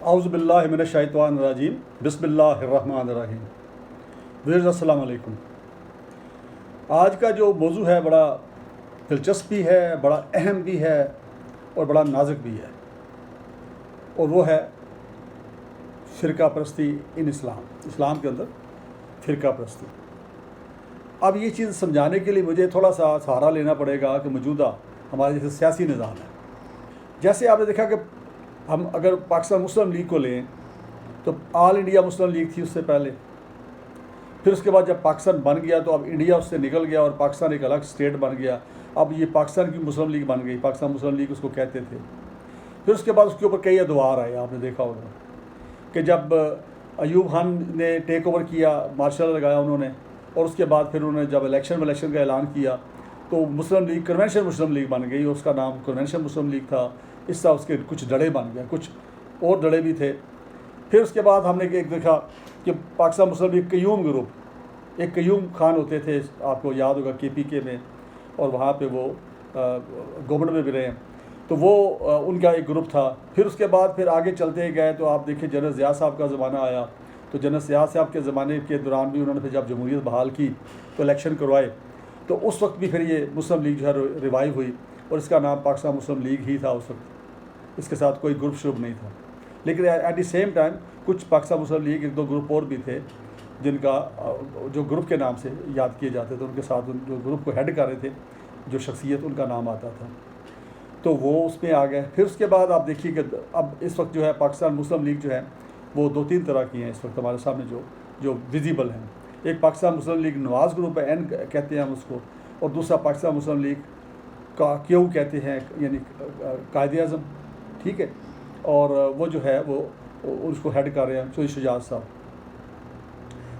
اعوذ باللہ من الشیطان الرجیم بسم اللہ الرحمن الرحیم. ویئرز السلام علیکم. آج کا جو موضوع ہے بڑا دلچسپ بھی ہے, بڑا اہم بھی ہے اور بڑا نازک بھی ہے, اور وہ ہے فرقہ پرستی ان اسلام کے اندر فرقہ پرستی. اب یہ چیز سمجھانے کے لیے مجھے تھوڑا سا سہارا لینا پڑے گا کہ موجودہ ہمارے جیسے سیاسی نظام ہے. جیسے آپ نے دیکھا کہ ہم اگر پاکستان مسلم لیگ کو لیں تو آل انڈیا مسلم لیگ تھی اس سے پہلے, پھر اس کے بعد جب پاکستان بن گیا تو اب انڈیا اس سے نکل گیا اور پاکستان ایک الگ اسٹیٹ بن گیا. اب یہ پاکستان کی مسلم لیگ بن گئی, پاکستان مسلم لیگ اس کو کہتے تھے. پھر اس کے بعد اس کے اوپر کئی ادوار آئے. آپ نے دیکھا ہوگا کہ جب ایوب خان نے ٹیک اوور کیا, مارشل لگایا انہوں نے, اور اس کے بعد پھر انہوں نے جب الیکشن کا اعلان کیا تو مسلم لیگ کنونشن مسلم لیگ بن گئی. اس کا نام کنونشن مسلم لیگ تھا. اس طرح اس کے کچھ ڈڑے بن گئے, کچھ اور ڈڑے بھی تھے. پھر اس کے بعد ہم نے ایک دیکھا کہ پاکستان مسلم لیگ قیوم گروپ, ایک قیوم خان ہوتے تھے, آپ کو یاد ہوگا KPK میں, اور وہاں پہ وہ گورنمنٹ میں بھی رہے ہیں, تو وہ ان کا ایک گروپ تھا. پھر اس کے بعد پھر آگے چلتے گئے تو آپ دیکھیں جنرل ضیاء صاحب کا زمانہ آیا. تو جنرل ضیاء صاحب کے زمانے کے دوران بھی انہوں نے پھر جب جمہوریت بحال کی تو الیکشن کروائے, تو اس وقت بھی پھر یہ مسلم لیگ جو ہے ریوائیو ہوئی, اور اس کا نام پاکستان مسلم لیگ ہی تھا اس وقت. اس کے ساتھ کوئی گروپ شروپ نہیں تھا. لیکن ایٹ دی سیم ٹائم کچھ پاکستان مسلم لیگ ایک دو گروپ اور بھی تھے جن کا جو گروپ کے نام سے یاد کیے جاتے تھے. ان کے ساتھ جو گروپ کو ہیڈ کر رہے تھے, جو شخصیت ان کا نام آتا تھا, تو وہ اس میں آ گئے. پھر اس کے بعد آپ دیکھیے کہ اب اس وقت جو ہے پاکستان مسلم لیگ جو ہے وہ 2-3 طرح کی ہیں اس وقت ہمارے سامنے جو ویزیبل ہیں. ایک پاکستان مسلم لیگ نواز گروپ ہے, N کہتے ہیں ہم اس کو, اور دوسرا پاکستان مسلم لیگ کا کیو کہتے ہیں, یعنی قائد اعظم, ٹھیک ہے, اور وہ جو ہے وہ اس کو ہیڈ کر رہے ہیں چودھری شجاعت صاحب,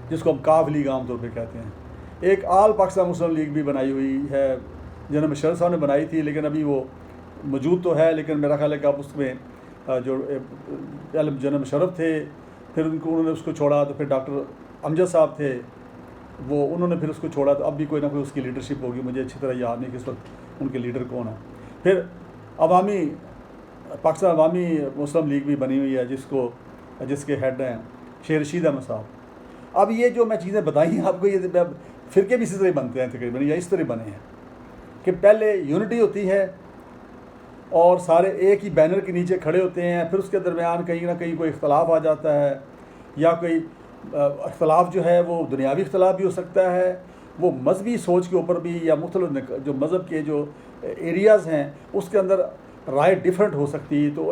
جس کو ہم کاف لیگ عام طور پہ کہتے ہیں. ایک آل پاکستان مسلم لیگ بھی بنائی ہوئی ہے, جنرل مشرف صاحب نے بنائی تھی, لیکن ابھی وہ موجود تو ہے, لیکن میرا خیال ہے کہ اب اس میں جو جنرل مشرف تھے پھر انہوں نے اس کو چھوڑا, تو پھر ڈاکٹر امجد صاحب تھے, وہ انہوں نے پھر اس کو چھوڑا, تو اب بھی کوئی نہ کوئی اس کی لیڈرشپ ہوگی. مجھے اچھی طرح یاد نہیں کہ اس وقت ان کے لیڈر کون ہیں. پھر پاکستان عوامی مسلم لیگ بھی بنی ہوئی ہے, جس کے ہیڈ ہیں شیر رشید احمد صاحب. اب یہ جو میں چیزیں بتائی ہیں آپ کو, یہ فرقے بھی اسی طرح بنتے ہیں تقریباً, یا اس طرح بنے ہیں کہ پہلے یونٹی ہوتی ہے اور سارے ایک ہی بینر کے نیچے کھڑے ہوتے ہیں. پھر اس کے درمیان کہیں نہ کہیں کوئی اختلاف آ جاتا ہے, یا کوئی اختلاف جو ہے وہ دنیاوی اختلاف بھی ہو سکتا ہے, وہ مذہبی سوچ کے اوپر بھی, یا مختلف جو مذہب کے جو ایریاز ہیں اس کے اندر رائے ڈیفرنٹ ہو سکتی ہے, تو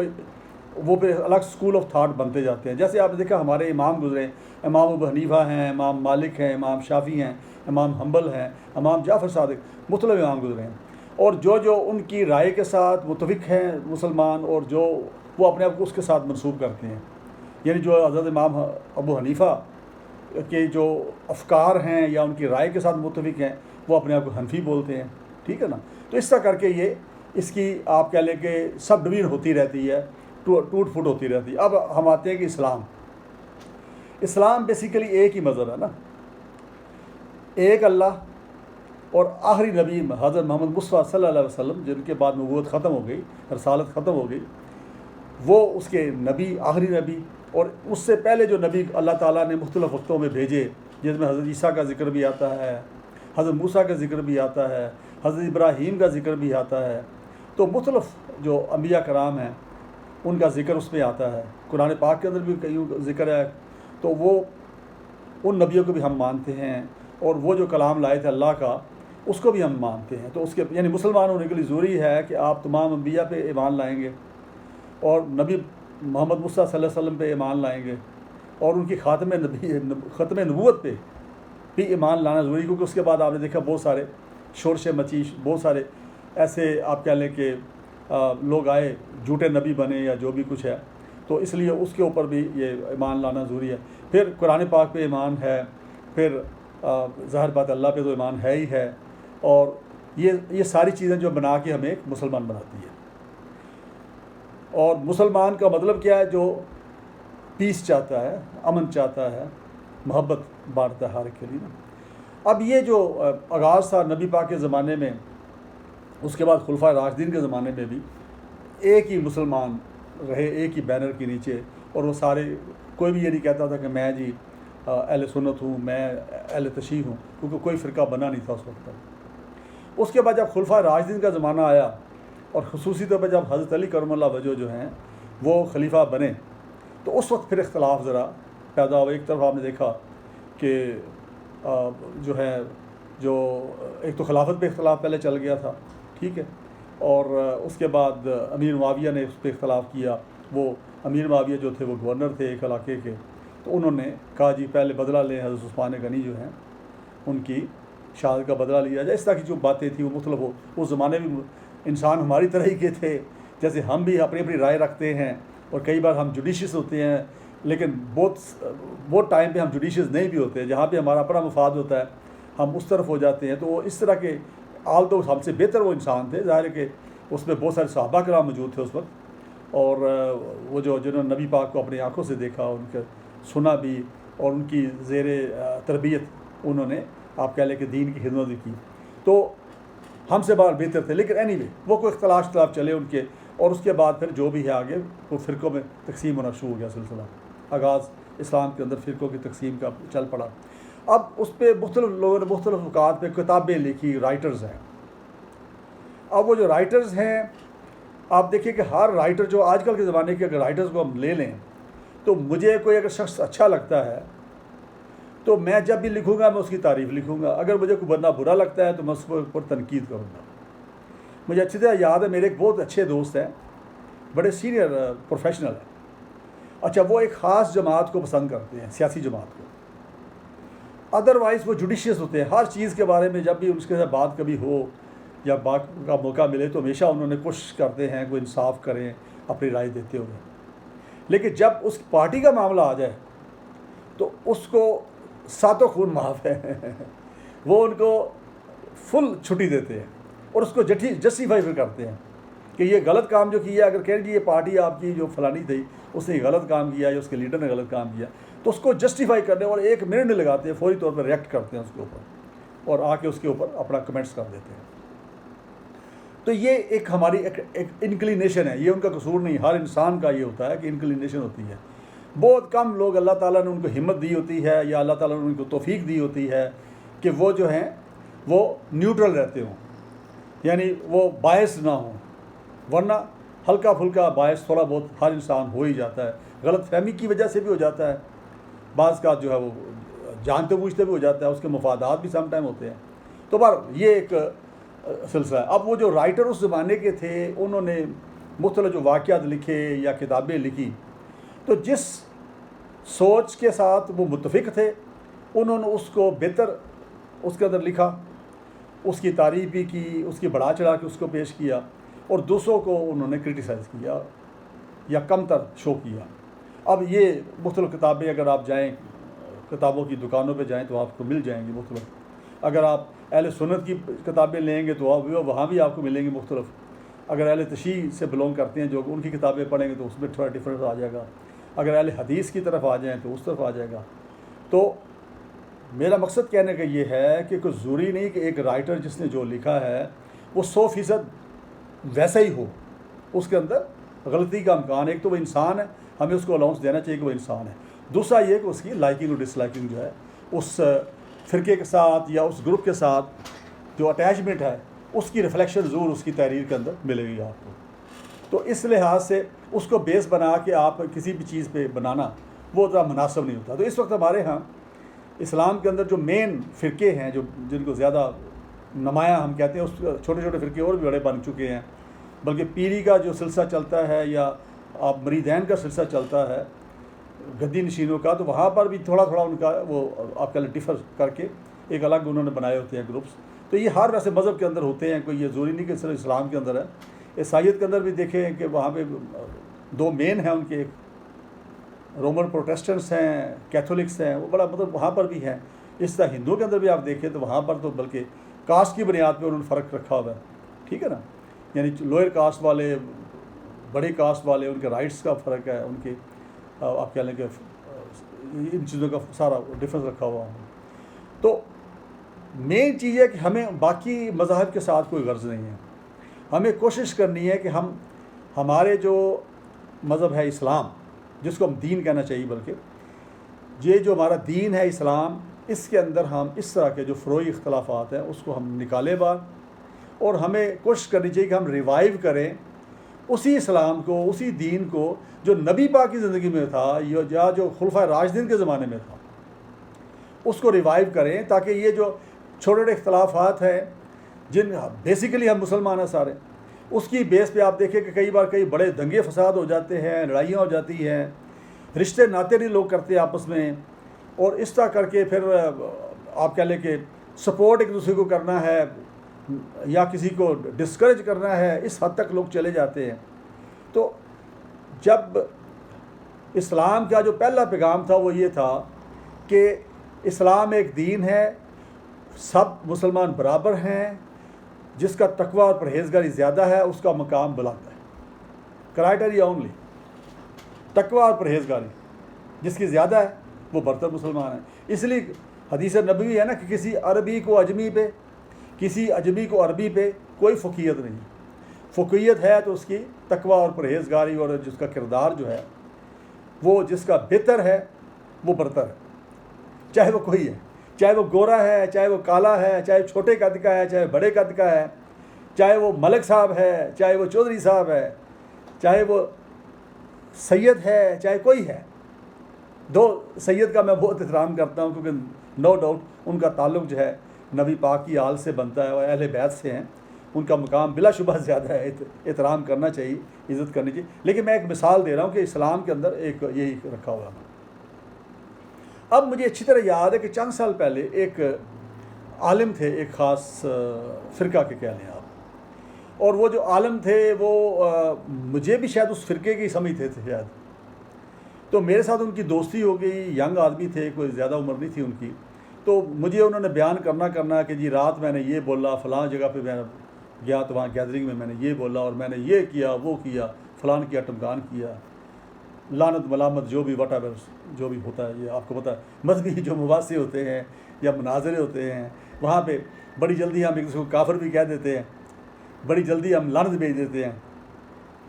وہ پھر الگ اسکول آف تھاٹ بنتے جاتے ہیں. جیسے آپ نے دیکھا ہمارے امام گزرے, امام ابو حنیفہ ہیں, امام مالک ہیں, امام شافعی ہیں, امام حنبل ہیں, امام جعفر صادق, مختلف امام گزرے ہیں, اور جو ان کی رائے کے ساتھ متفق ہیں مسلمان, اور جو وہ اپنے آپ کو اس کے ساتھ منسوب کرتے ہیں, یعنی جو حضرت امام ابو حنیفہ کے جو افکار ہیں یا ان کی رائے کے ساتھ متفق ہیں, وہ اپنے آپ کو حنفی بولتے ہیں, ٹھیک ہے نا. تو اس طرح کر کے اس کی آپ کہہ لیں کہ سب ڈویژن ہوتی رہتی ہے, ٹوٹ پھوٹ ہوتی رہتی ہے. اب ہم آتے ہیں کہ اسلام بیسیکلی ایک ہی مذہب ہے نا, ایک اللہ, اور آخری نبی حضرت محمد مصطفیٰ صلی اللہ علیہ وسلم, جن کے بعد نبوت ختم ہو گئی, رسالت ختم ہو گئی, وہ اس کے نبی, آخری نبی. اور اس سے پہلے جو نبی اللہ تعالیٰ نے مختلف وقتوں میں بھیجے, جس میں حضرت عیسیٰ کا ذکر بھی آتا ہے, حضرت موسیٰ کا ذکر بھی آتا ہے, حضرت ابراہیم کا ذکر بھی آتا ہے, تو مختلف جو انبیاء کرام ہیں ان کا ذکر اس میں آتا ہے. قرآن پاک کے اندر بھی کئی ذکر ہے, تو وہ ان نبیوں کو بھی ہم مانتے ہیں, اور وہ جو کلام لائے تھے اللہ کا اس کو بھی ہم مانتے ہیں. تو اس کے یعنی مسلمان ہونے کے لیے ضروری ہے کہ آپ تمام انبیاء پہ ایمان لائیں گے, اور نبی محمد مصطفیٰ صلی اللہ علیہ وسلم پہ ایمان لائیں گے, اور ان کی ختم نبوت پہ بھی ایمان لانا ضروری, کیونکہ اس کے بعد آپ نے دیکھا بہت سارے شورش مچیش, بہت سارے ایسے آپ کہہ لیں کہ لوگ آئے, جھوٹے نبی بنے یا جو بھی کچھ ہے, تو اس لیے اس کے اوپر بھی یہ ایمان لانا ضروری ہے. پھر قرآن پاک پہ ایمان ہے, پھر ظاہر بات اللہ پہ تو ایمان ہے ہی ہے, اور یہ ساری چیزیں جو بنا کے ہمیں ایک مسلمان بناتی ہے. اور مسلمان کا مطلب کیا ہے؟ جو پیس چاہتا ہے, امن چاہتا ہے, محبت بانٹتا ہے ہر ایک کے لیے. اب یہ جو آغاز تھا نبی پاک کے زمانے میں, اس کے بعد خلفائے راشدین کے زمانے میں بھی ایک ہی مسلمان رہے, ایک ہی بینر کے نیچے, اور وہ سارے کوئی بھی یہ نہیں کہتا تھا کہ میں جی اہل سنت ہوں، میں اہل تشیع ہوں، کیونکہ کوئی فرقہ بنا نہیں تھا اس وقت تک۔ اس کے بعد جب خلفائے راشدین کا زمانہ آیا اور خصوصی طور پہ جب حضرت علی کرم اللہ وجہ جو ہیں وہ خلیفہ بنے، تو اس وقت پھر اختلاف ذرا پیدا ہوا۔ ایک طرف آپ نے دیکھا کہ جو ہے جو ایک تو خلافت پہ اختلاف پہلے چل گیا تھا، ٹھیک ہے، اور اس کے بعد امیر معاویہ نے اس پہ اختلاف کیا۔ وہ امیر معاویہ جو تھے وہ گورنر تھے ایک علاقے کے، تو انہوں نے کہا جی پہلے بدلہ لیں، حضرت عثمان غنی جو ہیں ان کی شہادت کا بدلہ لیا جائے۔ اس طرح کی جو باتیں تھیں وہ مختلف اس زمانے میں انسان ہماری طرح ہی کے تھے، جیسے ہم بھی اپنی اپنی رائے رکھتے ہیں، اور کئی بار ہم جوڈیشیس ہوتے ہیں، لیکن بہت ٹائم پہ ہم جوڈیشیس نہیں بھی ہوتے ہیں، جہاں پہ ہمارا اپنا مفاد ہوتا ہے ہم اس طرف ہو جاتے ہیں۔ تو وہ اس طرح کے تو ہم سے بہتر وہ انسان تھے، ظاہر ہے کہ اس میں بہت سارے صحابہ کرام موجود تھے اس وقت، اور وہ جنہوں نے نبی پاک کو اپنی آنکھوں سے دیکھا، ان کا سنا بھی، اور ان کی زیر تربیت انہوں نے آپ کہہ لیں کہ دین کی خدمت بھی کی، تو ہم سے بار بہتر تھے۔ لیکن اینی وے وہ کوئی اختلاف چلے ان کے، اور اس کے بعد پھر جو بھی ہے آگے وہ فرقوں میں تقسیم ہونا شروع ہو گیا سلسلہ، آغاز اسلام کے اندر فرقوں کی تقسیم کا چل پڑا۔ اب اس پہ مختلف لوگوں نے مختلف اوقات پہ کتابیں لکھی، رائٹرز ہیں۔ اب وہ جو رائٹرز ہیں، آپ دیکھیں کہ ہر رائٹر جو آج کل کے زمانے کے اگر رائٹرز کو ہم لے لیں، تو مجھے کوئی اگر شخص اچھا لگتا ہے تو میں جب بھی لکھوں گا میں اس کی تعریف لکھوں گا، اگر مجھے کوئی بندہ برا لگتا ہے تو میں اس پر تنقید کروں گا۔ مجھے اچھی طرح یاد ہے، میرے ایک بہت اچھے دوست ہیں، بڑے سینئر پروفیشنل ہیں، اچھا وہ ایک خاص جماعت کو پسند کرتے ہیں، سیاسی جماعت کو، ادروائز وہ جوڈیشیس ہوتے ہیں، ہر چیز کے بارے میں جب بھی ان کے ساتھ بات کبھی ہو یا بات کا موقع ملے تو ہمیشہ انہوں نے کوشش کرتے ہیں کوئی انصاف کریں اپنی رائے دیتے ہوئے۔ لیکن جب اس پارٹی کا معاملہ آ جائے تو اس کو ساتوں خون معاف ہے وہ ان کو فل چھٹی دیتے ہیں اور اس کو جسٹیفائی بھی کرتے ہیں کہ یہ غلط کام جو کیا، اگر کہیں جی یہ پارٹی آپ کی جو فلانی تھی اس نے غلط کام کیا یا اس کے لیڈر نے غلط کام کیا، تو اس کو جسٹیفائی کرنے اور ایک منٹ نہیں لگاتے ہیں، فوری طور پر ریئیکٹ کرتے ہیں اس کے اوپر اور آ کے اس کے اوپر اپنا کمنٹس کر دیتے ہیں۔ تو یہ ایک ہماری ایک انکلینیشن ہے، یہ ان کا قصور نہیں، ہر انسان کا یہ ہوتا ہے کہ انکلینیشن ہوتی ہے۔ بہت کم لوگ اللہ تعالیٰ نے ان کو ہمت دی ہوتی ہے یا اللہ تعالیٰ نے ان کو توفیق دی ہوتی ہے کہ وہ جو ہیں وہ نیوٹرل رہتے ہوں، یعنی وہ باعث نہ ہوں، ورنہ ہلکا پھلکا باعث تھوڑا بہت ہر انسان ہو ہی جاتا ہے، غلط فہمی کی وجہ سے بھی ہو جاتا ہے، بعض کا جو ہے وہ جانتے بوجھتے بھی ہو جاتا ہے، اس کے مفادات بھی سم ٹائم ہوتے ہیں۔ تو بہرحال یہ ایک سلسلہ ہے۔ اب وہ جو رائٹر اس زمانے کے تھے انہوں نے مختلف جو واقعات لکھے یا کتابیں لکھی، تو جس سوچ کے ساتھ وہ متفق تھے انہوں نے اس کو بہتر اس کے اندر لکھا، اس کی تعریف بھی کی، اس کی بڑھا چڑھا کے اس کو پیش کیا، اور دوسروں کو انہوں نے کرٹیسائز کیا یا کم تر شو کیا۔ اب یہ مختلف کتابیں اگر آپ جائیں کتابوں کی دکانوں پہ جائیں تو آپ کو مل جائیں گی مختلف، اگر آپ اہل سنت کی کتابیں لیں گے تو وہاں بھی آپ کو ملیں گی مختلف، اگر اہل تشیع سے بلونگ کرتے ہیں جو ان کی کتابیں پڑھیں گے تو اس میں تھوڑا ڈفرینس آ جائے گا، اگر اہل حدیث کی طرف آ جائیں تو اس طرف آ جائے گا۔ تو میرا مقصد کہنے کا یہ ہے کہ کوئی ضروری نہیں کہ ایک رائٹر جس نے جو لکھا ہے وہ 100% ویسا ہی ہو، اس کے اندر غلطی کا امکان ہے۔ ایک تو وہ انسان ہے، ہمیں اس کو الاؤنس دینا چاہیے کہ وہ انسان ہے، دوسرا یہ کہ اس کی لائکنگ اور ڈس لائکنگ جو ہے اس فرقے کے ساتھ یا اس گروپ کے ساتھ جو اٹیچمنٹ ہے اس کی ریفلیکشن ضرور اس کی تحریر کے اندر ملے گی آپ کو۔ تو اس لحاظ سے اس کو بیس بنا کے آپ کسی بھی چیز پہ بنانا وہ ذرا مناسب نہیں ہوتا۔ تو اس وقت ہمارے ہاں اسلام کے اندر جو مین فرقے ہیں جو جن کو زیادہ نمایاں ہم کہتے ہیں، اس چھوٹے چھوٹے فرقے اور بھی بڑے بن چکے ہیں، بلکہ پیری کا جو سلسلہ چلتا ہے یا آپ مریدین کا سلسلہ چلتا ہے گدی نشینوں کا، تو وہاں پر بھی تھوڑا تھوڑا ان کا وہ آپ کا ڈفر کر کے ایک الگ انہوں نے بنائے ہوتے ہیں گروپس۔ تو یہ ہر ویسے مذہب کے اندر ہوتے ہیں، کوئی یہ ضروری نہیں کہ صرف اسلام کے اندر ہے۔ عیسائیت کے اندر بھی دیکھیں کہ وہاں پہ دو مین ہیں ان کے، ایک رومن پروٹیسٹنٹس ہیں، کیتھولکس ہیں، وہ بڑا مطلب وہاں پر بھی ہیں۔ اس طرح ہندوؤں کے اندر بھی آپ دیکھیں تو وہاں پر تو بلکہ کاسٹ کی بنیاد پہ انہوں نے فرق رکھا ہوا ہے، ٹھیک ہے نا، یعنی لوئر کاسٹ والے، بڑی کاسٹ والے، ان کے رائٹس کا فرق ہے، ان کے آپ کہہ لیں کہ ان چیزوں کا سارا ڈفرینس رکھا ہوا ہے۔ تو مین چیز ہے کہ ہمیں باقی مذاہب کے ساتھ کوئی غرض نہیں ہے، ہمیں کوشش کرنی ہے کہ ہمارے جو مذہب ہے اسلام جس کو ہم دین کہنا چاہیے، بلکہ یہ جو ہمارا دین ہے اسلام، اس کے اندر ہم اس طرح کے جو فروعی اختلافات ہیں اس کو ہم نکالیں باہر، اور ہمیں کوشش کرنی چاہیے کہ ہم ریوائیو کریں اسی اسلام کو، اسی دین کو جو نبی پاک کی زندگی میں تھا یا جو خلفائے راشدین کے زمانے میں تھا، اس کو ریوائیو کریں، تاکہ یہ جو چھوٹے چھوٹے اختلافات ہیں جن بیسیکلی ہم مسلمان ہیں سارے، اس کی بیس پہ آپ دیکھیں کہ کئی بار کئی بڑے دنگے فساد ہو جاتے ہیں، لڑائیاں ہو جاتی ہیں، رشتے ناتے نہیں لوگ کرتے آپس میں، اور اس طرح کر کے پھر آپ کہہ لیں کہ سپورٹ ایک دوسرے کو کرنا ہے یا کسی کو ڈسکریج کرنا ہے، اس حد تک لوگ چلے جاتے ہیں۔ تو جب اسلام کا جو پہلا پیغام تھا وہ یہ تھا کہ اسلام ایک دین ہے، سب مسلمان برابر ہیں، جس کا تقوی اور پرہیزگاری زیادہ ہے اس کا مقام بلند ہے، کرائٹیریا اونلی، تقوی اور پرہیزگاری جس کی زیادہ ہے وہ برتر مسلمان ہے۔ اس لیے حدیث نبوی ہے نا کہ کسی عربی کو اجمی پہ، کسی اجمی کو عربی پہ کوئی فقیت نہیں، فقیت ہے تو اس کی تقوی اور پرہیزگاری اور جس کا کردار جو ہے وہ جس کا بہتر ہے وہ برتر ہے، چاہے وہ کوئی ہے، چاہے وہ گورا ہے، چاہے وہ کالا ہے، چاہے چھوٹے قد کا ہے، چاہے بڑے قد کا ہے، چاہے وہ ملک صاحب ہے، چاہے وہ چودھری صاحب ہے، چاہے وہ سید ہے، چاہے کوئی ہے۔ دو سید کا میں بہت احترام کرتا ہوں کیونکہ نو ڈاؤٹ ان کا تعلق جو ہے نبی پاک کی آل سے بنتا ہے اور اہل بیت سے ہیں، ان کا مقام بلا شبہ زیادہ ہے، احترام کرنا چاہیے، عزت کرنی چاہیے۔ لیکن میں ایک مثال دے رہا ہوں کہ اسلام کے اندر ایک یہی رکھا ہوا ہے۔ اب مجھے اچھی طرح یاد ہے کہ چند سال پہلے ایک عالم تھے، ایک خاص فرقہ کے کہہ لیں آپ، اور وہ جو عالم تھے وہ مجھے بھی شاید اس فرقے کی سمجھتے تھے شاید، تو میرے ساتھ ان کی دوستی ہو گئی، ینگ آدمی تھے، کوئی زیادہ عمر نہیں تھی ان کی، تو مجھے انہوں نے بیان کرنا کہ جی رات میں نے یہ بولا، فلاں جگہ پہ میں گیا تو وہاں گیدرنگ میں نے یہ بولا، اور میں نے یہ کیا وہ کیا، فلان کیا ٹمکان کیا، لعنت ملامت جو بھی وٹ ایور جو بھی ہوتا ہے، یہ آپ کو پتہ ہے مذہبی جو مباحثے ہوتے ہیں یا مناظرے ہوتے ہیں وہاں پہ بڑی جلدی ہم ایک دوسرے کو کافر بھی کہہ دیتے ہیں، بڑی جلدی ہم لعنت بھیج دیتے ہیں۔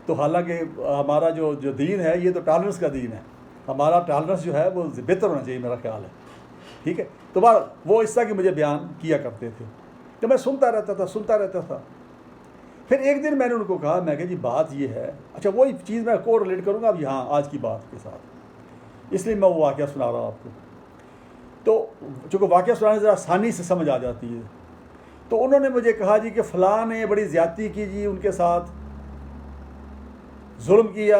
تو حالانکہ ہمارا جو دین ہے یہ تو ٹالرنس کا دین ہے، ہمارا ٹالرنس جو ہے وہ بہتر ہونا چاہیے، میرا خیال ہے، ٹھیک ہے۔ تو بار وہ اس طرح کی مجھے بیان کیا کرتے تھے تو میں سنتا رہتا تھا۔ پھر ایک دن میں نے ان کو کہا، میں کہ جی بات یہ ہے، اچھا وہی چیز میں کو ریلیٹ کروں گا اب یہاں آج کی بات کے ساتھ، اس لیے میں وہ واقعہ سنا رہا ہوں آپ کو، تو چونکہ واقعہ سنانے ذرا آسانی سے سمجھ آ جاتی ہے۔ تو انہوں نے مجھے کہا جی کہ فلاں نے بڑی زیادتی کی جی، ان کے ساتھ ظلم کیا،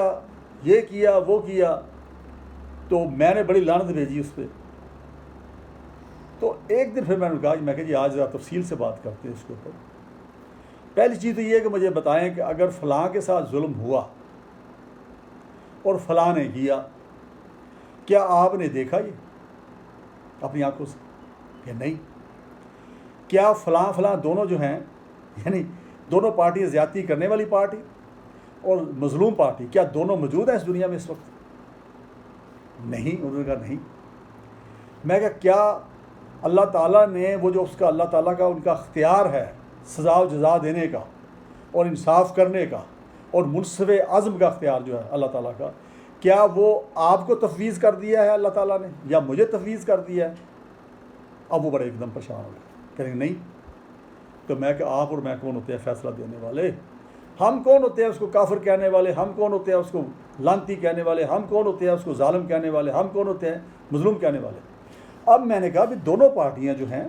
یہ کیا وہ کیا، تو میں نے بڑی لعنت بھیجی اس پہ۔ تو ایک دن پھر میں نے کہا میں کہ جی آج ذرا تفصیل سے بات کرتے ہیں اس کے اوپر۔ پہلی چیز تو یہ ہے کہ مجھے بتائیں کہ اگر فلاں کے ساتھ ظلم ہوا اور فلاں نے کیا، کیا آپ نے دیکھا یہ اپنی آنکھوں سے کہ نہیں؟ کیا فلاں دونوں جو ہیں، یعنی دونوں پارٹی، زیادتی کرنے والی پارٹی اور مظلوم پارٹی، کیا دونوں موجود ہیں اس دنیا میں اس وقت؟ نہیں، انہوں نے کہا نہیں۔ میں کہا کیا اللہ تعالیٰ نے وہ جو اس کا اللہ تعالیٰ کا ان کا اختیار ہے سزا و جزا دینے کا اور انصاف کرنے کا اور منصف عزم کا اختیار جو ہے اللہ تعالیٰ کا، کیا وہ آپ کو تفویض کر دیا ہے اللہ تعالیٰ نے یا مجھے تفویض کر دیا ہے؟ اب وہ بڑے ایک دم پریشان ہو گئے، کہیں نہیں۔ تو میں کہ آپ اور میں کون ہوتے ہیں فیصلہ دینے والے؟ ہم کون ہوتے ہیں اس کو کافر کہنے والے؟ ہم کون ہوتے ہیں اس کو لعنتی کہنے والے؟ ہم کون ہوتے ہیں اس کو ظالم کہنے والے؟ ہم کون ہوتے ہیں مظلوم کہنے والے؟ اب میں نے کہا بھی دونوں پارٹیاں جو ہیں،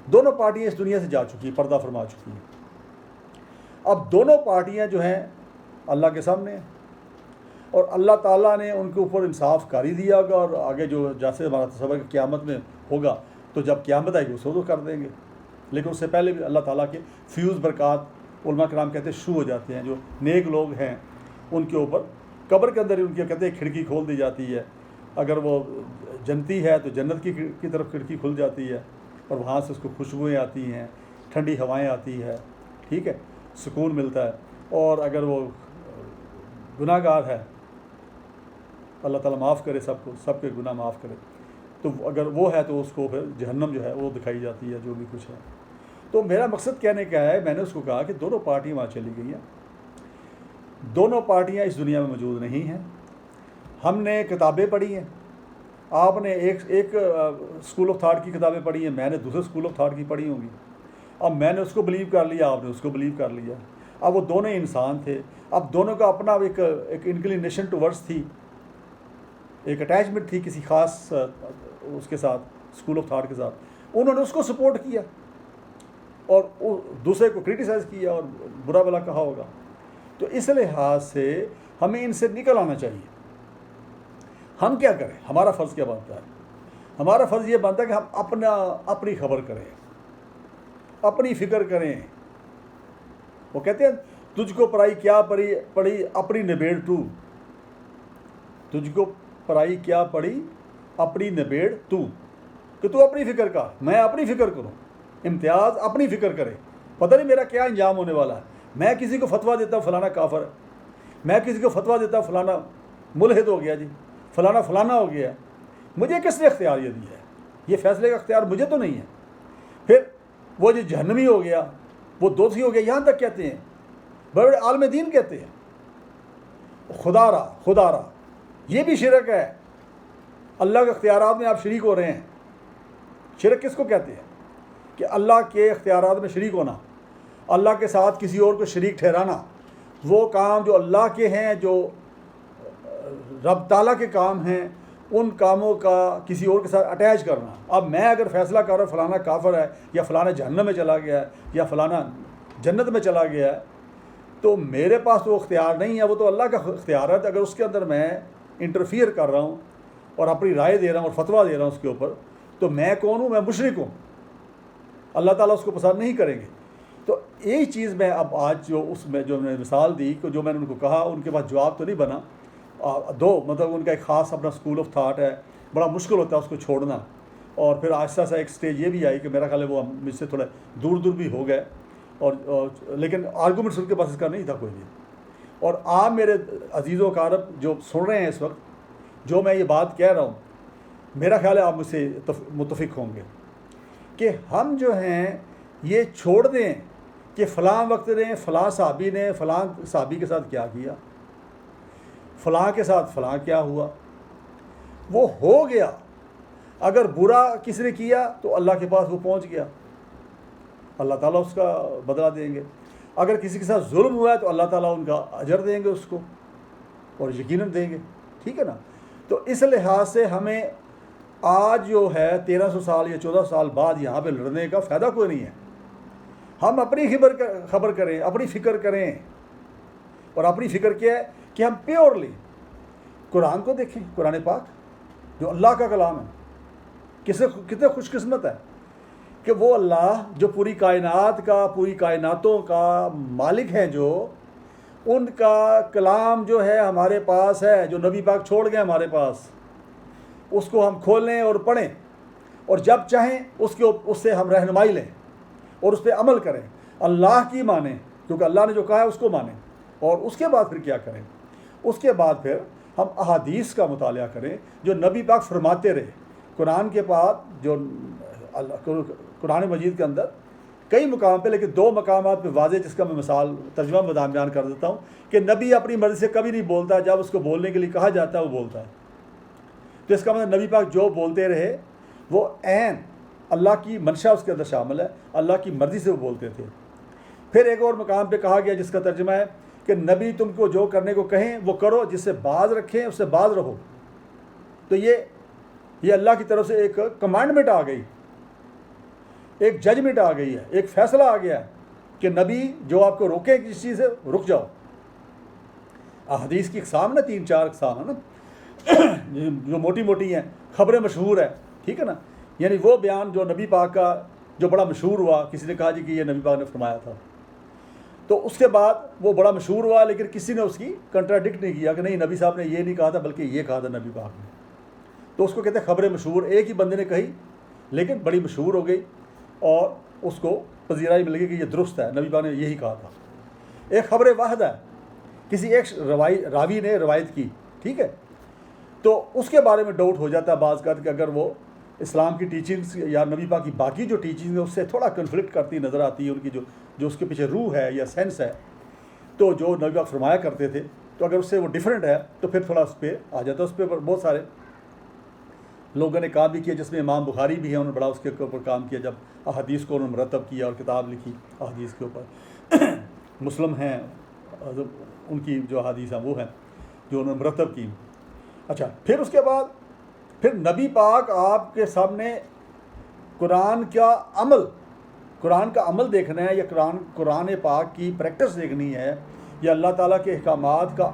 دونوں پارٹیاں اس دنیا سے جا چکی ہیں، پردہ فرما چکی ہیں۔ اب دونوں پارٹیاں جو ہیں اللہ کے سامنے ہیں، اور اللہ تعالیٰ نے ان کے اوپر انصاف کاری دیا ہوگا، اور آگے جو جیسے ہمارا تصور کہ قیامت میں ہوگا تو جب قیامت آئے گی اس کو تو کر دیں گے، لیکن اس سے پہلے بھی اللہ تعالیٰ کے فیوز برکات علماء کرام کہتے ہیں شروع ہو جاتے ہیں۔ جو نیک لوگ ہیں ان کے اوپر قبر کے اندر ان کے کہتے ہیں کھڑکی کھول دی جاتی ہے، اگر وہ جنتی ہے تو جنت کی طرف کھڑکی کھل جاتی ہے، اور وہاں سے اس کو خوشبوئیں آتی ہیں، ٹھنڈی ہوائیں آتی ہے، ٹھیک ہے، سکون ملتا ہے۔ اور اگر وہ گناہ گار ہے، اللہ تعالیٰ معاف کرے سب کو، سب کے گناہ معاف کرے، تو اگر وہ ہے تو اس کو پھر جہنم جو ہے وہ دکھائی جاتی ہے، جو بھی کچھ ہے۔ تو میرا مقصد کہنے کا ہے، میں نے اس کو کہا کہ دونوں پارٹیاں وہاں چلی گئی ہیں، دونوں پارٹیاں اس دنیا میں موجود نہیں ہیں، ہم نے کتابیں پڑھی ہیں، آپ نے ایک اسکول آف تھاٹ کی کتابیں پڑھی ہیں، میں نے دوسرے اسکول آف تھاٹ کی پڑھی ہوں گی. اب میں نے اس کو بلیو کر لیا، آپ نے اس کو بلیو کر لیا. اب وہ دونوں انسان تھے، اب دونوں کا اپنا ایک انکلینیشن ٹو ورڈس تھی، ایک اٹیچمنٹ تھی کسی خاص اس کے ساتھ، اسکول آف تھاٹ کے ساتھ. انہوں نے اس کو سپورٹ کیا اور دوسرے کو کرٹیسائز کیا اور برا بلا کہا ہوگا. تو اس لحاظ سے ہمیں ان سے نکل آنا چاہیے. ہم کیا کریں؟ ہمارا فرض کیا بنتا ہے؟ ہمارا فرض یہ بنتا ہے کہ ہم اپنی خبر کریں، اپنی فکر کریں. وہ کہتے ہیں تجھ کو پرائی کیا پڑی اپنی نبیڑ تو، تجھ کو پرائی کیا پڑی اپنی نبیڑ تو، کہ تو اپنی فکر کا، میں اپنی فکر کروں. امتیاز اپنی فکر کرے، پتہ نہیں میرا کیا انجام ہونے والا ہے. میں کسی کو فتویٰ دیتا ہوں فلانا کافر ہے، میں کسی کو فتویٰ دیتا ہوں فلانا ملحد ہو گیا جی، فلانا ہو گیا. مجھے کس نے اختیار یہ دیا ہے؟ یہ فیصلے کا اختیار مجھے تو نہیں ہے. پھر وہ جو جہنمی ہو گیا، وہ دوزخی ہو گیا، یہاں تک کہتے ہیں، بڑے بڑے عالم دین کہتے ہیں خدا را. یہ بھی شرک ہے. اللہ کے اختیارات میں آپ شریک ہو رہے ہیں. شرک کس کو کہتے ہیں؟ کہ اللہ کے اختیارات میں شریک ہونا، اللہ کے ساتھ کسی اور کو شریک ٹھہرانا. وہ کام جو اللہ کے ہیں، جو رب تعالیٰ کے کام ہیں، ان کاموں کا کسی اور کے ساتھ اٹیچ کرنا. اب میں اگر فیصلہ کر رہا ہوں فلانا کافر ہے، یا فلانا جہنم میں چلا گیا ہے، یا فلانا جنت میں چلا گیا ہے، تو میرے پاس تو اختیار نہیں ہے، وہ تو اللہ کا اختیار ہے. اگر اس کے اندر میں انٹرفیئر کر رہا ہوں اور اپنی رائے دے رہا ہوں اور فتویٰ دے رہا ہوں اس کے اوپر، تو میں کون ہوں؟ میں مشرک ہوں. اللہ تعالیٰ اس کو پسند نہیں کریں گے. تو یہی چیز میں اب آج جو میں نے مثال دی، جو میں نے ان کو کہا، ان کے پاس جواب تو نہیں بنا. مطلب ان کا ایک خاص اپنا اسکول آف تھاٹ ہے، بڑا مشکل ہوتا ہے اس کو چھوڑنا. اور پھر آہستہ آہستہ ایک سٹیج یہ بھی آئی کہ میرا خیال ہے وہ مجھ سے تھوڑا دور بھی ہو گئے، اور لیکن آرگومنٹس ان کے پاس اس کا نہیں تھا کوئی بھی. اور آپ میرے عزیز و اقارب جو سن رہے ہیں اس وقت، جو میں یہ بات کہہ رہا ہوں، میرا خیال ہے آپ مجھ سے متفق ہوں گے کہ ہم جو ہیں یہ چھوڑ دیں کہ فلاں وقت نے فلاں صحابی نے فلاں صحابی کے ساتھ کیا کیا، فلاں کے ساتھ فلاں کیا ہوا. وہ ہو گیا. اگر برا کسی نے کیا تو اللہ کے پاس وہ پہنچ گیا، اللہ تعالیٰ اس کا بدلہ دیں گے. اگر کسی کے ساتھ ظلم ہوا ہے تو اللہ تعالیٰ ان کا اجر دیں گے اس کو، اور یقیناً دیں گے. ٹھیک ہے نا؟ تو اس لحاظ سے ہمیں آج جو ہے 1300 سال یا 1400 سال بعد یہاں پہ لڑنے کا فائدہ کوئی نہیں ہے. ہم اپنی خبر کریں، اپنی فکر کریں. اور اپنی فکر کیا ہے کہ ہم پیورلی قرآن کو دیکھیں. قرآن پاک جو اللہ کا کلام ہے، کتنے خوش قسمت ہے کہ وہ اللہ جو پوری کائنات کا، پوری کائناتوں کا مالک ہیں، جو ان کا کلام جو ہے ہمارے پاس ہے، جو نبی پاک چھوڑ گئے ہمارے پاس، اس کو ہم کھولیں اور پڑھیں، اور جب چاہیں اس سے ہم رہنمائی لیں اور اس پہ عمل کریں. اللہ کی مانیں، کیونکہ اللہ نے جو کہا ہے اس کو مانیں. اور اس کے بعد پھر کیا کریں؟ اس کے بعد پھر ہم احادیث کا مطالعہ کریں جو نبی پاک فرماتے رہے. قرآن کے بعد جو قرآن مجید کے اندر کئی مقام پہ، لیکن 2 مقامات پہ واضح، جس کا میں مثال ترجمہ بیان کر دیتا ہوں، کہ نبی اپنی مرضی سے کبھی نہیں بولتا، جب اس کو بولنے کے لیے کہا جاتا ہے وہ بولتا ہے. تو اس کا مطلب نبی پاک جو بولتے رہے وہ عین اللہ کی منشا اس کے اندر شامل ہے، اللہ کی مرضی سے وہ بولتے تھے. پھر ایک اور مقام پہ کہا گیا جس کا ترجمہ ہے کہ نبی تم کو جو کرنے کو کہیں وہ کرو، جس سے باز رکھیں اس سے باز رہو. تو یہ اللہ کی طرف سے ایک کمانڈمنٹ آ گئی، ایک ججمنٹ آ گئی ہے، ایک فیصلہ آ گیا ہے کہ نبی جو آپ کو روکے کسی چیز سے، رک جاؤ. احادیث کی اقسام نا 3-4 اقسام ہے نا جو موٹی موٹی ہیں. خبریں مشہور ہے، ٹھیک ہے نا، یعنی وہ بیان جو نبی پاک کا جو بڑا مشہور ہوا، کسی نے کہا جی کہ یہ نبی پاک نے فرمایا تھا، تو اس کے بعد وہ بڑا مشہور ہوا، لیکن کسی نے اس کی کنٹراڈکٹ نہیں کیا کہ نہیں نبی صاحب نے یہ نہیں کہا تھا بلکہ یہ کہا تھا نبی پاک نے. تو اس کو کہتے ہیں خبر مشہور. ایک ہی بندے نے کہی لیکن بڑی مشہور ہو گئی اور اس کو پذیرائی مل گئی کہ یہ درست ہے، نبی پاک نے یہی کہا تھا. ایک خبر واحد ہے، کسی ایک راوی نے روایت کی، ٹھیک ہے، تو اس کے بارے میں ڈاؤٹ ہو جاتا ہے بعض کا کہ اگر وہ اسلام کی ٹیچنگز یا نبی پاک کی باقی جو ٹیچنگ ہے اس سے تھوڑا کنفلکٹ کرتی نظر آتی ہے، ان کی جو اس کے پیچھے روح ہے یا سینس ہے، تو جو نبی پاک فرمایا کرتے تھے. تو تو اگر اس سے وہ ڈیفرنٹ ہے تو پھر تھوڑا اس پہ آ جاتا ہے. اس پہ بہت سارے لوگوں نے کام بھی کیا، جس میں امام بخاری بھی ہے، انہوں نے بڑا اس کے اوپر کام کیا، جب احادیث کو انہوں نے مرتب کیا اور کتاب لکھی احادیث کے اوپر. مسلم ہیں ان کی جو احادیث ہیں وہ ہیں جو انہوں نے مرتب کی. اچھا، پھر اس کے بعد پھر نبی پاک آپ کے سامنے قرآن کا عمل دیکھنا ہے، یا قرآن پاک کی پریکٹس دیکھنی ہے، یا اللہ تعالیٰ کے احکامات کا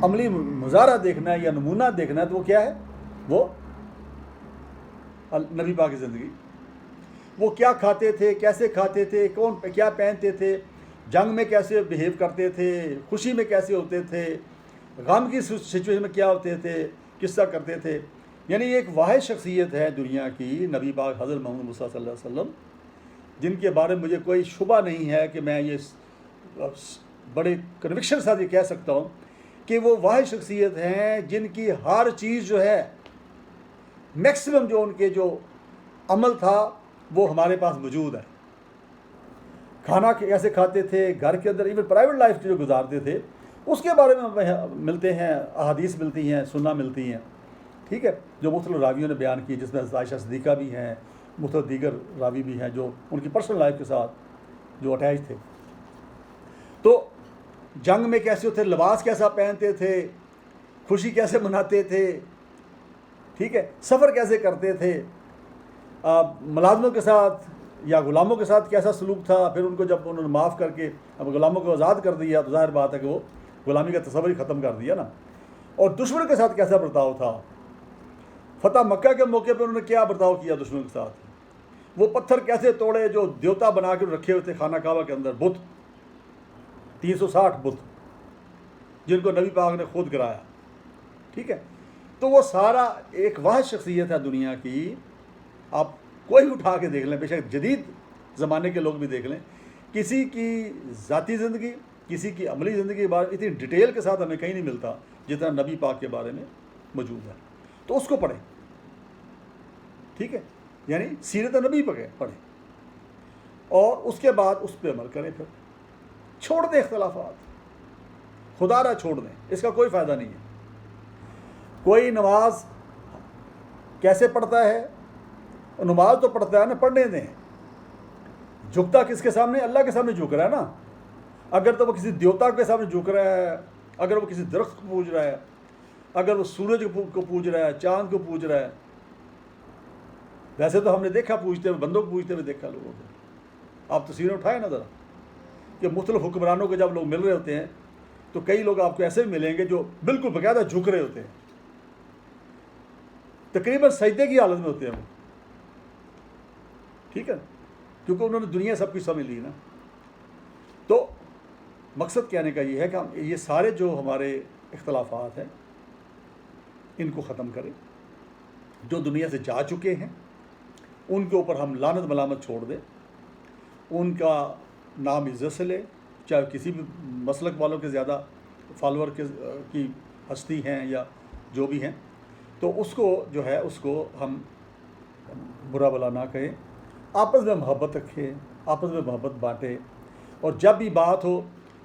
عملی مظاہرہ دیکھنا ہے یا نمونہ دیکھنا ہے، تو وہ کیا ہے؟ وہ نبی پاک کی زندگی. وہ کیا کھاتے تھے، کیسے کھاتے تھے، کون کیا پہنتے تھے، جنگ میں کیسے بیہیو کرتے تھے، خوشی میں کیسے ہوتے تھے، غم کی سچویشن میں کیا ہوتے تھے، کس طرح کرتے تھے. یعنی یہ ایک واحد شخصیت ہے دنیا کی، نبی پاک حضرت محمد مصطفیٰ صلی اللہ علیہ وسلم، جن کے بارے میں مجھے کوئی شبہ نہیں ہے کہ میں یہ بڑے کنوکشن کے ساتھ یہ کہہ سکتا ہوں کہ وہ واحد شخصیت ہیں جن کی ہر چیز جو ہے میکسیمم جو ان کے جو عمل تھا وہ ہمارے پاس موجود ہے. کھانا کیسے کھاتے تھے، گھر کے اندر ایون پرائیویٹ لائف جو گزارتے تھے، اس کے بارے میں ملتے ہیں، احادیث ملتی ہیں، سننا ملتی ہیں. ٹھیک ہے، جو مختلف راویوں نے بیان کی، جس میں عائشہ صدیقہ بھی ہیں، مختلف دیگر راوی بھی ہیں جو ان کی پرسنل لائف کے ساتھ جو اٹیچ تھے. تو جنگ میں کیسے ہوتے، لباس کیسا پہنتے تھے، خوشی کیسے مناتے تھے، ٹھیک ہے، سفر کیسے کرتے تھے، ملازموں کے ساتھ یا غلاموں کے ساتھ کیسا سلوک تھا. پھر ان کو جب انہوں نے معاف کر کے اب غلاموں کو آزاد کر دیا تو ظاہر بات ہے کہ وہ غلامی کا تصور ہی ختم کر دیا نا. اور دشمن کے ساتھ کیسا برتاؤ تھا. فتح مکہ کے موقع پہ انہوں نے کیا برتاؤ کیا دشمن کے ساتھ. وہ پتھر کیسے توڑے جو دیوتا بنا کے رکھے ہوئے تھے خانہ کعبہ کے اندر، بت 360 بت جن کو نبی پاک نے خود گرایا. ٹھیک ہے، تو وہ سارا ایک واحد شخصیت ہے دنیا کی. آپ کوئی اٹھا کے دیکھ لیں، بے شک جدید زمانے کے لوگ بھی دیکھ لیں، کسی کی ذاتی زندگی، کسی کی عملی زندگی کے بارے اتنی ڈیٹیل کے ساتھ ہمیں کہیں نہیں ملتا جتنا نبی پاک کے بارے میں موجود ہے. تو اس کو پڑھیں. ٹھیک ہے، یعنی سیرت نبی پڑھیں اور اس کے بعد اس پہ عمل کریں. پھر چھوڑ دیں اختلافات، خدا را چھوڑ دیں، اس کا کوئی فائدہ نہیں ہے. کوئی نماز کیسے پڑھتا ہے، نماز تو پڑھتا ہے نا، پڑھنے دیں. جھکتا کس کے سامنے؟ اللہ کے سامنے جھک رہا ہے نا. اگر تو وہ کسی دیوتا کے سامنے جھک رہا ہے، اگر وہ کسی درخت کو پوج رہا ہے، اگر وہ سورج کو پوج رہا ہے، چاند کو پوج رہا ہے. ویسے تو ہم نے دیکھا پوجتے ہوئے، بندوں کو پوجتے ہوئے دیکھا لوگوں کو. آپ تصویریں اٹھائیں نا ذرا کہ مختلف حکمرانوں کو جب لوگ مل رہے ہوتے ہیں تو کئی لوگ آپ کو ایسے بھی ملیں گے جو بالکل باقاعدہ جھک رہے ہوتے ہیں، تقریباً سجدے کی حالت میں ہوتے ہیں وہ. ٹھیک ہے، کیونکہ انہوں نے دنیا سب کچھ سمجھ لی نا. تو مقصد کہنے کا یہ ہے کہ ہم یہ سارے جو ہمارے اختلافات ہیں ان کو ختم کریں. جو دنیا سے جا چکے ہیں ان کے اوپر ہم لعنت ملامت چھوڑ دیں، ان کا نام عزت سے لیں، چاہے کسی بھی مسلک والوں کے زیادہ فالوور کی ہستی ہیں یا جو بھی ہیں. تو اس کو جو ہے اس کو ہم برا بلا نہ کہیں، آپس میں محبت رکھیں، آپس میں محبت بانٹیں. اور جب بھی بات ہو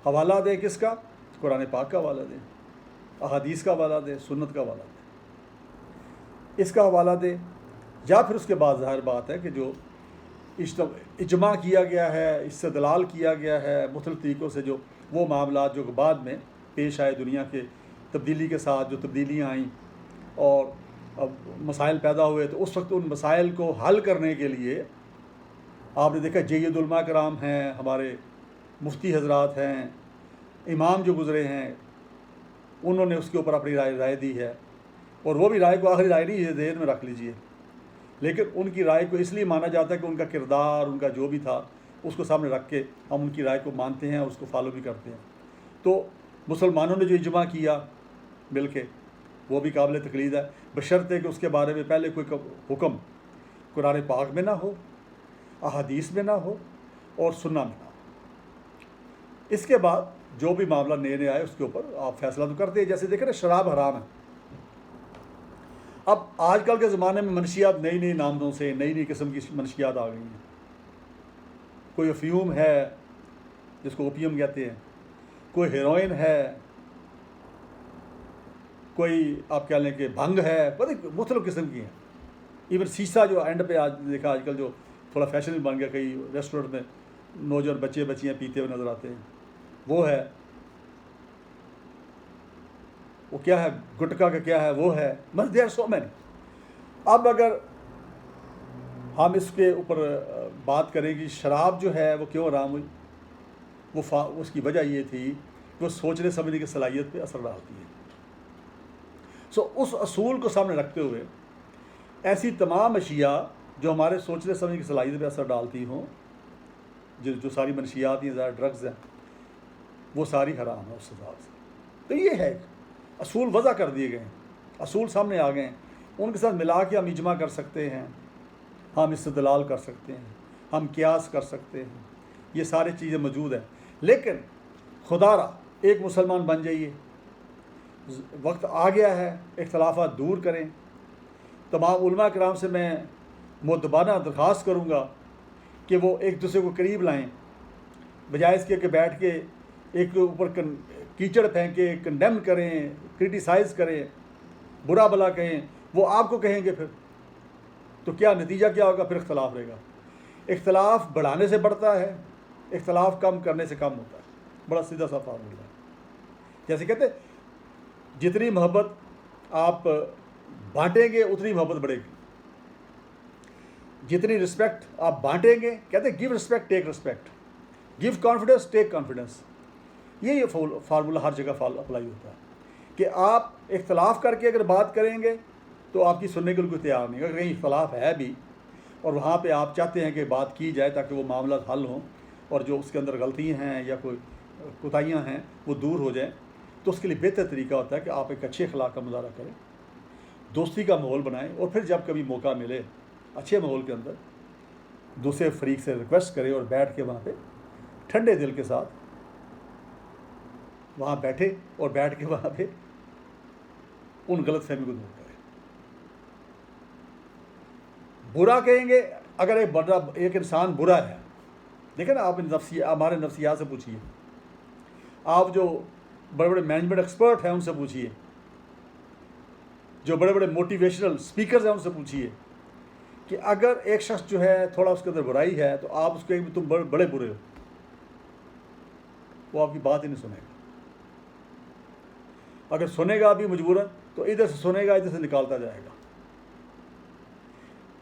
حوالہ دیں، کس کا؟ قرآن پاک کا حوالہ دیں، احادیث کا حوالہ دیں، سنت کا حوالہ دیں، اس کا حوالہ دیں. یا پھر اس کے بعد ظاہر بات ہے کہ جو اجماع کیا گیا ہے، استدلال کیا گیا ہے مختلف طریقوں سے، جو وہ معاملات جو بعد میں پیش آئے دنیا کے تبدیلی کے ساتھ، جو تبدیلیاں آئیں اور اب مسائل پیدا ہوئے، تو اس وقت ان مسائل کو حل کرنے کے لیے آپ نے دیکھا جید علماء کرام ہیں، ہمارے مفتی حضرات ہیں، امام جو گزرے ہیں، انہوں نے اس کے اوپر اپنی رائے دی ہے. اور وہ بھی رائے کو آخری رائے نہیں ہے، ذہن میں رکھ لیجئے، لیکن ان کی رائے کو اس لیے مانا جاتا ہے کہ ان کا کردار، ان کا جو بھی تھا اس کو سامنے رکھ کے ہم ان کی رائے کو مانتے ہیں اور اس کو فالو بھی کرتے ہیں. تو مسلمانوں نے جو اجماع کیا مل کے، وہ بھی قابل تقلید ہے، بشرطے کہ اس کے بارے میں پہلے کوئی حکم قرآن پاک میں نہ ہو، احادیث میں نہ ہو اور سننا میں نہ ہو. اس کے بعد جو بھی معاملہ نئے نئے آئے اس کے اوپر آپ فیصلہ تو کرتے ہیں. جیسے دیکھیں نا، شراب حرام ہے. اب آج کل کے زمانے میں منشیات نئی نئی ناموں سے، نئی نئی قسم کی منشیات آ گئی ہیں. کوئی افیوم ہے جس کو اوپیم کہتے ہیں، کوئی ہیروئن ہے، کوئی آپ کہہ لیں کہ بھنگ ہے، پتہ مختلف قسم کی ہیں. ایون سیسا جو اینڈ پہ آج دیکھا آج کل جو تھوڑا فیشن بھی بن گیا، کئی ریسٹورینٹ میں نوجوان بچے بچیاں پیتے ہوئے نظر آتے ہیں، وہ ہے. وہ کیا ہے، گٹکا کا کیا ہے، وہ ہے. بس دے آر سو مینی. اب اگر ہم اس کے اوپر بات کریں کہ شراب جو ہے وہ کیوں حرام ہوئی، وہ اس کی وجہ یہ تھی کہ وہ سوچنے سمجھنے کی صلاحیت پہ اثر ڈالتی ہے. اس اصول کو سامنے رکھتے ہوئے ایسی تمام اشیاء جو ہمارے سوچنے سمجھنے کی صلاحیت پہ اثر ڈالتی ہوں، جو ساری منشیات ہیں، زیادہ ڈرگز ہیں، وہ ساری حرام ہے اس حساب سے. تو یہ ہے اصول وضع کر دیے گئے ہیں، اصول سامنے آ گئے ہیں. ان کے ساتھ ملا کے ہم اجماع کر سکتے ہیں، ہم استدلال کر سکتے ہیں، ہم قیاس کر سکتے ہیں، یہ ساری چیزیں موجود ہیں. لیکن خدا را ایک مسلمان بن جائیے، وقت آ گیا ہے، اختلافات دور کریں. تمام علماء کرام سے میں مؤدبانہ درخواست کروں گا کہ وہ ایک دوسرے کو قریب لائیں، بجائے اس کے کہ بیٹھ کے ایک کے اوپر کیچڑ پھینکیں، کنڈیم کریں، کرٹیسائز کریں، برا بلا کہیں. وہ آپ کو کہیں گے پھر تو کیا نتیجہ کیا ہوگا؟ پھر اختلاف رہے گا. اختلاف بڑھانے سے بڑھتا ہے، اختلاف کم کرنے سے کم ہوتا ہے. بڑا سیدھا سا فارمولہ ہے. جیسے کہتے ہیں جتنی محبت آپ بانٹیں گے اتنی محبت بڑھے گی، جتنی رسپیکٹ آپ بانٹیں گے، کہتے ہیں گیو رسپیکٹ ٹیک رسپیکٹ، گیو کانفیڈنس ٹیک کانفیڈنس. یہ فارمولہ ہر جگہ اپلائی ہوتا ہے کہ آپ اختلاف کر کے اگر بات کریں گے تو آپ کی سننے کے لیے کوئی تیار نہیں. اگر کہیں اختلاف ہے بھی اور وہاں پہ آپ چاہتے ہیں کہ بات کی جائے تاکہ وہ معاملات حل ہوں اور جو اس کے اندر غلطیاں ہیں یا کوئی کوتاہیاں ہیں وہ دور ہو جائیں، تو اس کے لیے بہتر طریقہ ہوتا ہے کہ آپ ایک اچھے اخلاق کا مظاہرہ کریں، دوستی کا ماحول بنائیں، اور پھر جب کبھی موقع ملے اچھے ماحول کے اندر دوسرے فریق سے ریکویسٹ کریں اور بیٹھ کے وہاں پہ ٹھنڈے دل کے ساتھ وہاں بیٹھے اور بیٹھ کے وہاں پہ ان غلط فہمی کو دور کریں. برا کہیں گے اگر ایک انسان برا ہے، دیکھیں نا آپ ہمارے نفسیات سے پوچھیے، آپ جو بڑے بڑے مینجمنٹ ایکسپرٹ ہیں ان سے پوچھیے، جو بڑے بڑے موٹیویشنل اسپیکرز ہیں ان سے پوچھیے کہ اگر ایک شخص جو ہے تھوڑا اس کے اندر برائی ہے تو آپ اس کو کہیں تم بڑے برے ہو، وہ آپ کی بات ہی نہیں سنے گا. اگر سنے گا بھی مجبوراً تو ادھر سے سنے گا، ادھر سے نکالتا جائے گا.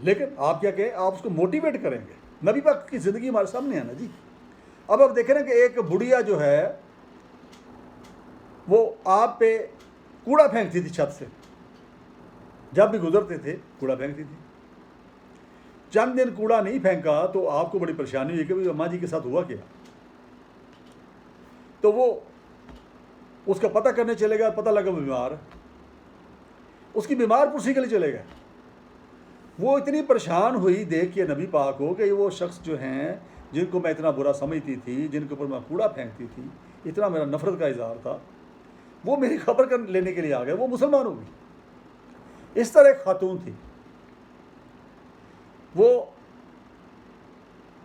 لیکن آپ کیا کہیں، آپ اس کو موٹیویٹ کریں گے. نبی پاک کی زندگی ہمارے سامنے ہے نا جی. اب آپ دیکھیں نا کہ ایک بڑھیا جو ہے وہ آپ پہ کوڑا پھینکتی تھی چھت سے، جب بھی گزرتے تھے کوڑا پھینکتی تھی. چند دن کوڑا نہیں پھینکا تو آپ کو بڑی پریشانی ہوئی کہ اماں جی کے ساتھ ہوا کیا. تو وہ اس کا پتہ کرنے چلے گا، پتہ لگا وہ بیمار ہے، اس کی بیمار پرسی کے لیے چلے گئے. وہ اتنی پریشان ہوئی دیکھ کے نبی پاک کو کہ وہ شخص جو ہیں جن کو میں اتنا برا سمجھتی تھی، جن کے اوپر میں کوڑا پھینکتی تھی، اتنا میرا نفرت کا اظہار تھا، وہ میری خبر لینے کے لیے آ گئے، وہ مسلمان ہو گئی. اس طرح ایک خاتون تھی، وہ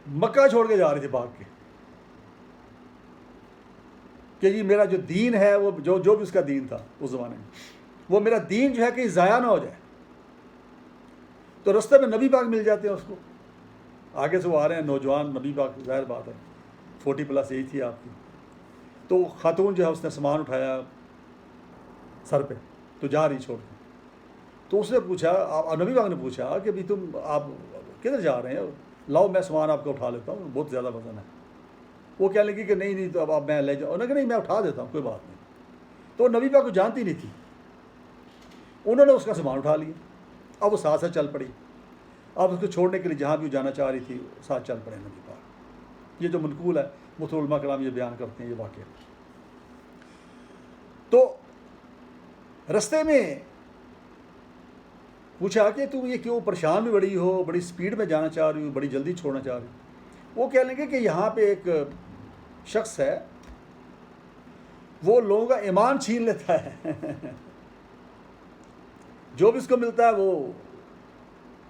مکہ چھوڑ کے جا رہی تھی بھاگ کے کہ جی میرا جو دین ہے وہ جو بھی اس کا دین تھا اس زمانے میں، وہ میرا دین جو ہے کہ ضائع نہ ہو جائے. تو رستے میں نبی پاک مل جاتے ہیں اس کو، آگے سے وہ آ رہے ہیں نوجوان نبی پاک، ظاہر بات ہے 40+ ایج تھی آپ کی. تو خاتون جو ہے اس نے سامان اٹھایا سر پہ تو جا رہی چھوڑ کے. تو اس نے پوچھا، نبی پاک نے پوچھا کہ بھی تم آپ کدھر جا رہے ہیں؟ لاؤ میں سامان آپ کو اٹھا لیتا ہوں، بہت زیادہ وزن ہے. وہ کہنے لگی کہ نہیں تو اب میں لے جاؤں. انہوں نے کہا نہیں میں اٹھا دیتا ہوں، کوئی بات نہیں. تو نبی پاک کو جانتی نہیں تھی، انہوں نے اس کا سامان اٹھا لیا. اب وہ ساتھ چل پڑی. اب اس کو چھوڑنے کے لیے جہاں بھی وہ جانا چاہ رہی تھی ساتھ چل پڑے نبی پاک. یہ جو منقول ہے مختلف علماء کرام یہ بیان کرتے ہیں یہ واقعہ. تو رستے میں پوچھا کہ تم یہ کیوں پریشان بھی بڑی ہو، بڑی سپیڈ میں جانا چاہ رہی ہو، بڑی جلدی چھوڑنا چاہ رہی ہو. وہ کہنے لگے کہ یہاں پہ ایک شخص ہے وہ لوگوں کا ایمان چھین لیتا ہے جو بھی اس کو ملتا ہے وہ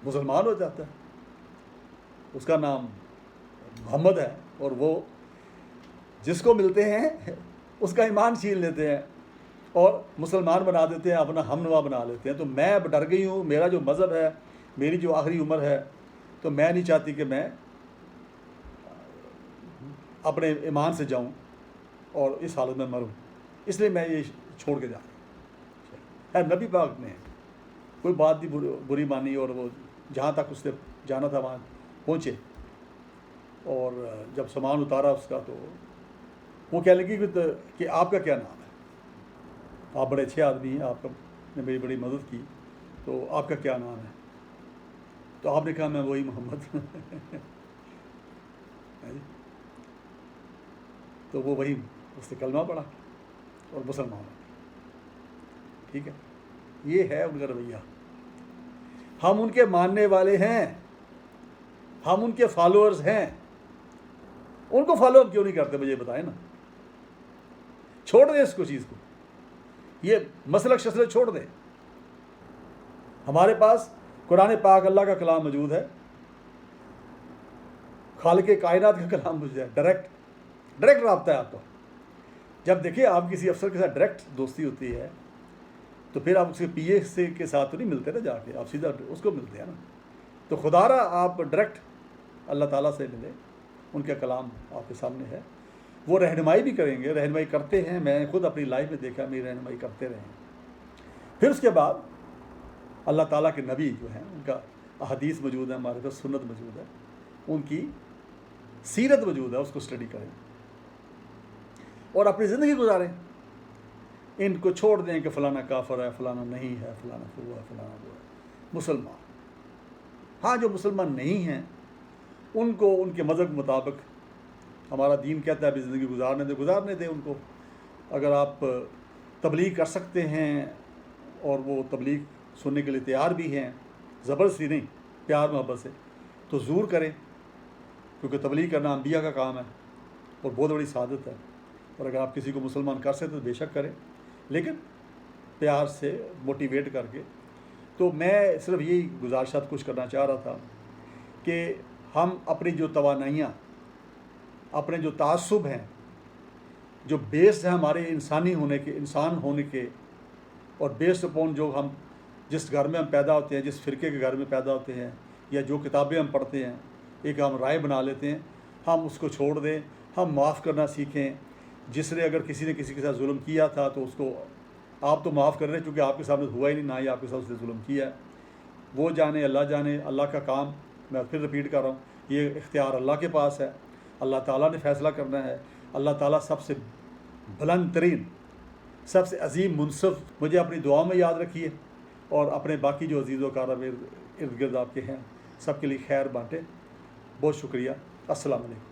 مسلمان ہو جاتا ہے. اس کا نام محمد ہے اور وہ جس کو ملتے ہیں اس کا ایمان چھین لیتے ہیں. اور مسلمان بنا دیتے ہیں، اپنا ہم نوا بنا لیتے ہیں. تو میں اب ڈر گئی ہوں. میرا جو مذہب ہے، میری جو آخری عمر ہے، تو میں نہیں چاہتی کہ میں اپنے ایمان سے جاؤں اور اس حالت میں مروں. اس لیے میں یہ چھوڑ کے جاؤں. نبی پاک نے کوئی بات نہیں بری مانی، اور وہ جہاں تک اس نے جانا تھا وہاں پہنچے. اور جب سامان اتارا اس کا، تو وہ کہنے لگی کہ آپ کا کیا نام ہے؟ آپ بڑے اچھے آدمی ہیں، آپ نے میری بڑی مدد کی، تو آپ کا کیا نام ہے؟ تو آپ نے کہا میں وہی محمد. تو وہ وہی اس نے کلمہ پڑھا اور مسلمان ہو گیا. ٹھیک ہے، یہ ہے ان کا رویہ. ہم ان کے ماننے والے ہیں، ہم ان کے فالوورز ہیں. ان کو فالو کیوں نہیں کرتے مجھے بتائیں نا. چھوڑ دیں اس کو، چیز کو، یہ مسلک شسلک چھوڑ دیں. ہمارے پاس قرآن پاک اللہ کا کلام موجود ہے، خالق کائنات کا کلام موجود ہے. ڈائریکٹ رابطہ ہے آپ کو. جب دیکھیں آپ کسی افسر کے ساتھ ڈائریکٹ دوستی ہوتی ہے، تو پھر آپ اس کے پی اے سے کے ساتھ تو نہیں ملتے نا جا کے، آپ سیدھا اس کو ملتے ہیں نا. تو خدا را آپ ڈائریکٹ اللہ تعالیٰ سے ملے. ان کا کلام آپ کے سامنے ہے، وہ رہنمائی بھی کریں گے، رہنمائی کرتے ہیں. میں خود اپنی لائف میں دیکھا، میری رہنمائی کرتے رہے ہیں. پھر اس کے بعد اللہ تعالیٰ کے نبی جو ہیں، ان کا احادیث موجود ہے، ہمارے پاس سنت موجود ہے، ان کی سیرت موجود ہے، اس کو اسٹڈی کریں اور اپنی زندگی گزاریں. ان کو چھوڑ دیں کہ فلانا کافر ہے، فلانا نہیں ہے، فلانا وہ ہے، فلانا وہ ہے. مسلمان، ہاں جو مسلمان نہیں ہیں ان کو ان کے مذہب کے مطابق ہمارا دین کہتا ہے ابھی زندگی گزارنے دیں ان کو. اگر آپ تبلیغ کر سکتے ہیں اور وہ تبلیغ سننے کے لیے تیار بھی ہیں، زبردستی نہیں، پیار محبت سے، تو ضرور کریں. کیونکہ تبلیغ کرنا انبیاء کا کام ہے اور بہت بڑی سعادت ہے. اور اگر آپ کسی کو مسلمان کر سکتے تو بے شک کریں، لیکن پیار سے موٹیویٹ کر کے. تو میں صرف یہی گزارشات کچھ کرنا چاہ رہا تھا کہ ہم اپنی جو توانائیاں، اپنے جو تعصب ہیں، جو بیس ہے ہمارے انسانی ہونے کے، انسان ہونے کے، اور بیسڈ اپون جو ہم جس گھر میں ہم پیدا ہوتے ہیں، جس فرقے کے گھر میں پیدا ہوتے ہیں، یا جو کتابیں ہم پڑھتے ہیں، ایک ہم رائے بنا لیتے ہیں، ہم اس کو چھوڑ دیں. ہم معاف کرنا سیکھیں. جس نے اگر کسی نے کسی کے ساتھ ظلم کیا تھا تو اس کو آپ تو معاف کر رہے ہیں، چونکہ آپ کے سامنے ہوا ہی نہیں، نہ ہی آپ کے ساتھ اس نے ظلم کیا ہے. وہ جانے، اللہ جانے. اللہ کا کام، میں پھر رپیٹ کر رہا ہوں، یہ اختیار اللہ کے پاس ہے. اللہ تعالیٰ نے فیصلہ کرنا ہے. اللہ تعالیٰ سب سے بلند ترین، سب سے عظیم منصف. مجھے اپنی دعاؤں میں یاد رکھیے، اور اپنے باقی جو عزیز و کارہ ارد گرد آپ کے ہیں سب کے لیے خیر بانٹیں. بہت شکریہ. السلام علیکم.